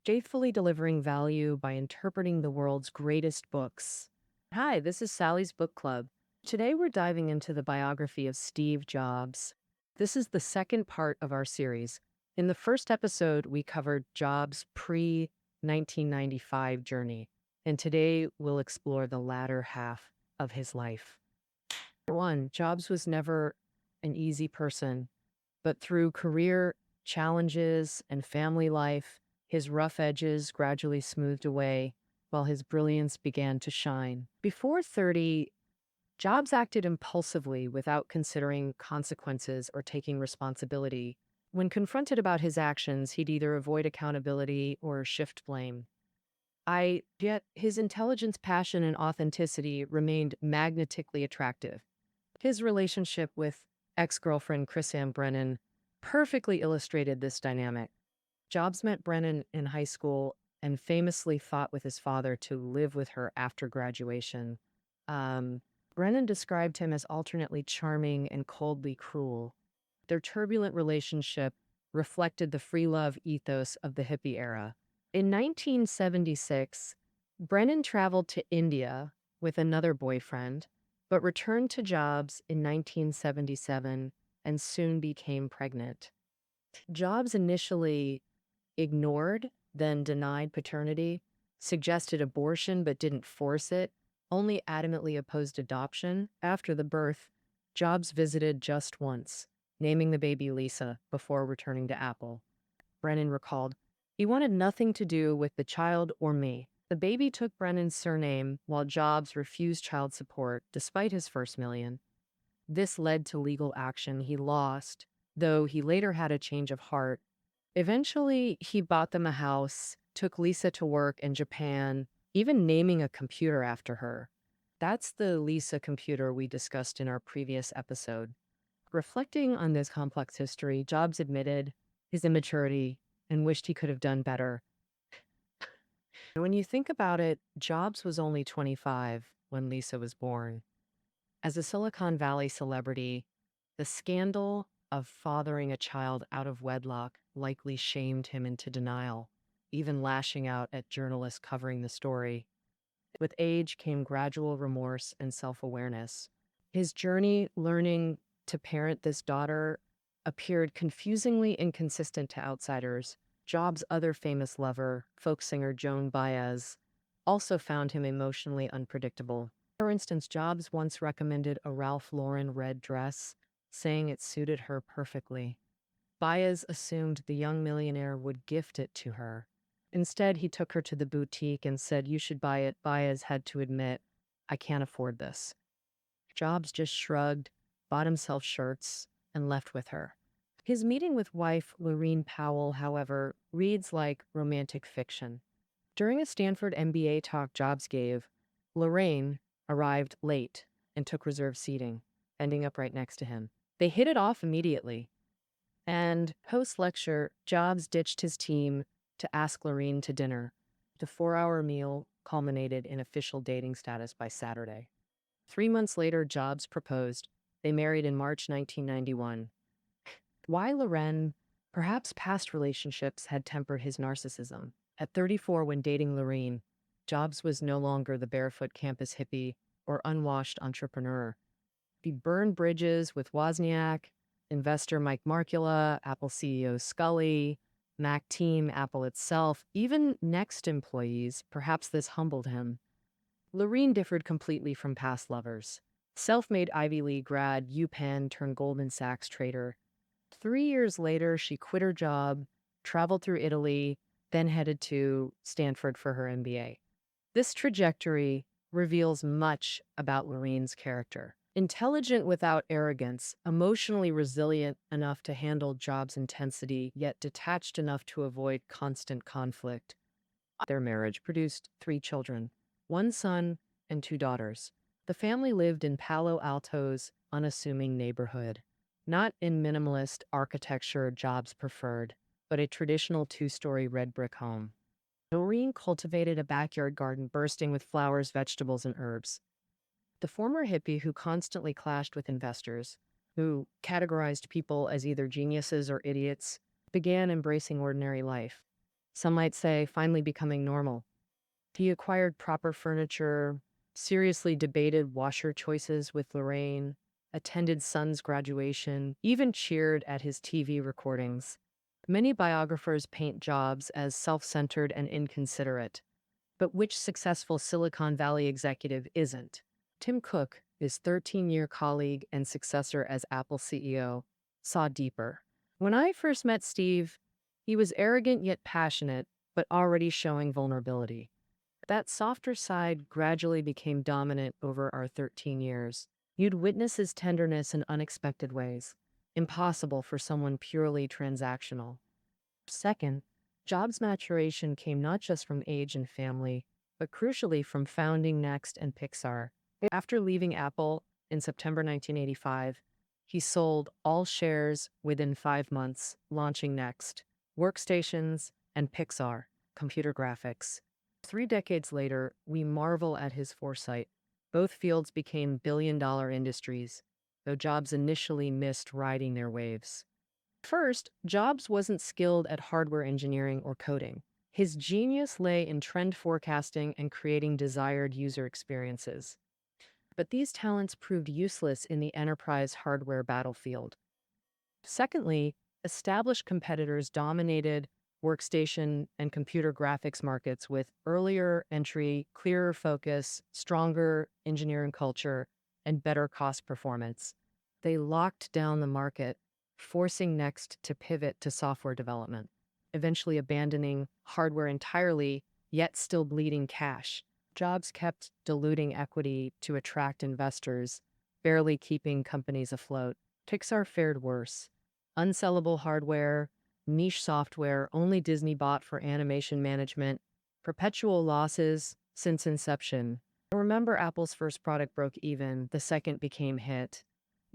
faithfully delivering value by interpreting the world's greatest books. Hi, this is Sally's Book Club. Today we're diving into the biography of Steve Jobs. This is the second part of our series. In the first episode, we covered Jobs' pre 1995 journey, and today we'll explore the latter half of his life. One, Jobs was never an easy person, but through career challenges and family life, his rough edges gradually smoothed away while his brilliance began to shine. Before 30, Jobs acted impulsively without considering consequences or taking responsibility. When confronted about his actions, he'd either avoid accountability or shift blame. Yet his intelligence, passion, and authenticity remained magnetically attractive. His relationship with ex-girlfriend Chrisanne Brennan perfectly illustrated this dynamic. Jobs met Brennan in high school and famously fought with his father to live with her after graduation. Brennan described him as alternately charming and coldly cruel. Their turbulent relationship reflected the free love ethos of the hippie era. In 1976, Brennan traveled to India with another boyfriend, but returned to Jobs in 1977 and soon became pregnant. Jobs initially ignored, then denied paternity, suggested abortion but didn't force it, only adamantly opposed adoption. After the birth, Jobs visited just once, naming the baby Lisa before returning to Apple. Brennan recalled, "He wanted nothing to do with the child or me." The baby took Brennan's surname while Jobs refused child support despite his first million. This led to legal action he lost, though he later had a change of heart. Eventually, he bought them a house, took Lisa to work in Japan, even naming a computer after her. That's the Lisa computer we discussed in our previous episode. Reflecting on this complex history, Jobs admitted his immaturity and wished he could have done better. When you think about it, Jobs was only 25 when Lisa was born. As a Silicon Valley celebrity, the scandal of fathering a child out of wedlock likely shamed him into denial, even lashing out at journalists covering the story. With age came gradual remorse and self-awareness. His journey learning to parent this daughter appeared confusingly inconsistent to outsiders. Jobs' other famous lover, folk singer Joan Baez, also found him emotionally unpredictable. For instance, Jobs once recommended a Ralph Lauren red dress, saying it suited her perfectly. Baez assumed the young millionaire would gift it to her. Instead, he took her to the boutique and said, "You should buy it." Baez had to admit, "I can't afford this." Jobs just shrugged, bought himself shirts, and left with her. His meeting with wife Lorene Powell, however, reads like romantic fiction. During a Stanford MBA talk Jobs gave, Lorraine arrived late and took reserved seating, ending up right next to him. They hit it off immediately. And post-lecture, Jobs ditched his team to ask Lorraine to dinner. The 4-hour meal culminated in official dating status by Saturday. 3 months later, Jobs proposed. They married in March 1991. Why Lorraine? Perhaps past relationships had tempered his narcissism. At 34, when dating Lorraine, Jobs was no longer the barefoot campus hippie or unwashed entrepreneur. He burned bridges with Wozniak, investor Mike Markula, Apple CEO Scully, Mac team, Apple itself, even Next employees. Perhaps this humbled him. Lorraine differed completely from past lovers. Self-made Ivy League grad, UPenn turned Goldman Sachs trader. 3 years later, she quit her job, traveled through Italy, then headed to Stanford for her MBA. This trajectory reveals much about Lorraine's character. Intelligent without arrogance, emotionally resilient enough to handle Jobs' intensity, yet detached enough to avoid constant conflict. Their marriage produced 3 children, 1 son and 2 daughters. The family lived in Palo Alto's unassuming neighborhood, not in minimalist architecture Jobs preferred, but a traditional 2-story red brick home. Noreen cultivated a backyard garden bursting with flowers, vegetables, and herbs. The former hippie who constantly clashed with investors, who categorized people as either geniuses or idiots, began embracing ordinary life. Some might say finally becoming normal. He acquired proper furniture, seriously debated washer choices with Lorraine, attended son's graduation, even cheered at his TV recordings. Many biographers paint Jobs as self-centered and inconsiderate. But which successful Silicon Valley executive isn't? Tim Cook, his 13-year colleague and successor as Apple CEO, saw deeper. When I first met Steve, he was arrogant yet passionate, but already showing vulnerability. That softer side gradually became dominant over our 13 years. You'd witness his tenderness in unexpected ways, impossible for someone purely transactional. Second, Jobs' maturation came not just from age and family, but crucially from founding Next and Pixar. After leaving Apple in September 1985, he sold all shares within 5 months, launching Next, workstations, and Pixar, computer graphics. 3 decades later, we marvel at his foresight. Both fields became billion-dollar industries, though Jobs initially missed riding their waves. First, Jobs wasn't skilled at hardware engineering or coding. His genius lay in trend forecasting and creating desired user experiences. But these talents proved useless in the enterprise hardware battlefield. Secondly, established competitors dominated workstation and computer graphics markets with earlier entry, clearer focus, stronger engineering culture, and better cost performance. They locked down the market, forcing Next to pivot to software development, eventually abandoning hardware entirely, yet still bleeding cash. Jobs kept diluting equity to attract investors, barely keeping companies afloat. Pixar fared worse. Unsellable hardware, niche software only Disney bought for animation management, perpetual losses since inception. Remember, Apple's first product broke even, the second became hit.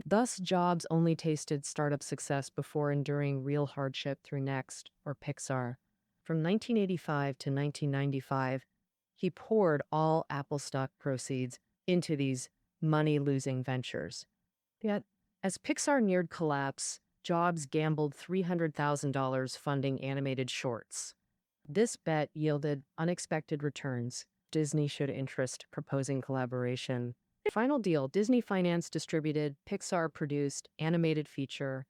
Thus, Jobs only tasted startup success before enduring real hardship through Next or Pixar. From 1985 to 1995, he poured all Apple stock proceeds into these money-losing ventures. Yet, as Pixar neared collapse, Jobs gambled $300,000 funding animated shorts. This bet yielded unexpected returns. Disney showed interest, proposing collaboration. Final deal, Disney financed, distributed, Pixar produced, animated feature.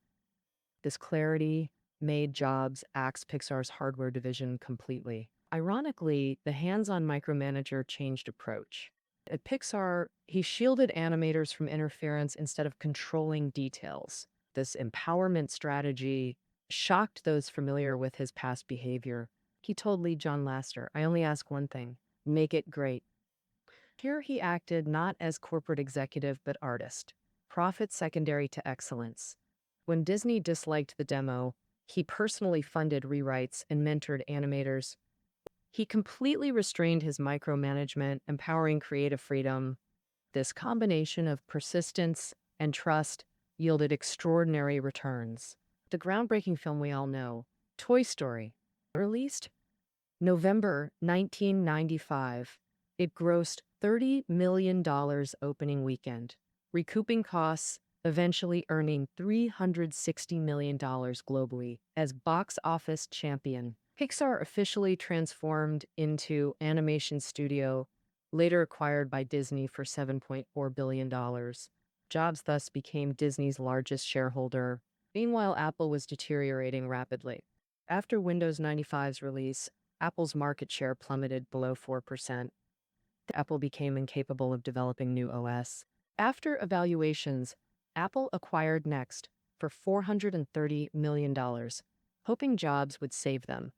This clarity made Jobs axe Pixar's hardware division completely. Ironically, the hands-on micromanager changed approach. At Pixar, he shielded animators from interference instead of controlling details. This empowerment strategy shocked those familiar with his past behavior. He told lead John Lasseter, "I only ask one thing, make it great." Here he acted not as corporate executive but artist, profit secondary to excellence. When Disney disliked the demo, he personally funded rewrites and mentored animators. He completely restrained his micromanagement, empowering creative freedom. This combination of persistence and trust yielded extraordinary returns. The groundbreaking film we all know, Toy Story, released November 1995. It grossed $30 million opening weekend, recouping costs, eventually earning $360 million globally as box office champion. Pixar officially transformed into animation studio, later acquired by Disney for $7.4 billion. Jobs thus became Disney's largest shareholder. Meanwhile, Apple was deteriorating rapidly. After Windows 95's release, Apple's market share plummeted below 4%. Apple became incapable of developing new OS. After evaluations, Apple acquired Next for $430 million, hoping Jobs would save them.